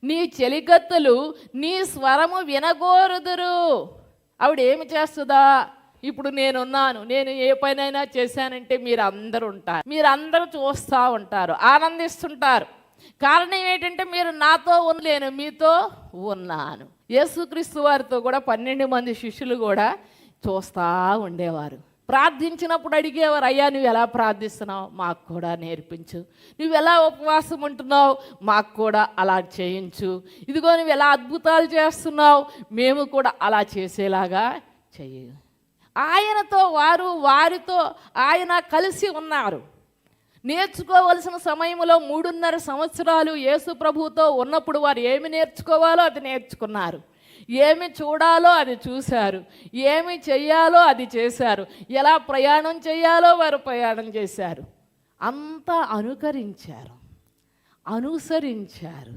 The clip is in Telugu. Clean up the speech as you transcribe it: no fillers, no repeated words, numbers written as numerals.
నీ చెలికత్తెలు నీ స్వరము వినగోరుదురు. ఆవిడ ఏమి చేస్తుందా? ఇప్పుడు నేనున్నాను, నేను ఏ పనైనా చేశానంటే మీరు అందరూ ఉంటారు, మీరు అందరూ చూస్తూ ఉంటారు, ఆనందిస్తుంటారు. కారణం ఏంటంటే మీరు నాతో ఉండలేను, మీతో ఉన్నాను. యేసుక్రీస్తు వారితో కూడా 12 మంది శిష్యులు కూడా చూస్తూ ఉండేవారు. ప్రార్థించినప్పుడు అడిగేవారు, అయ్యా నువ్వు ఎలా ప్రార్థిస్తున్నావు మాకు కూడా నేర్పించు, నువ్వు ఎలా ఉపవాసం ఉంటున్నావు మాకు కూడా అలా చేయించు, ఇదిగో నువ్వు ఎలా అద్భుతాలు చేస్తున్నావు మేము కూడా అలా చేసేలాగా చెయ్యి. ఆయనతో వారితో ఆయన కలిసి ఉన్నారు. నేర్చుకోవలసిన సమయంలో 3.5 సంవత్సరాలు యేసు ప్రభువుతో ఉన్నప్పుడు వారు ఏమి నేర్చుకోవాలో అది నేర్చుకున్నారు, ఏమి చూడాలో అది చూశారు, ఏమి చెయ్యాలో అది చేశారు, ఎలా ప్రయాణం చేయాలో వారు ప్రయాణం చేశారు. అంతా అనుసరించారు.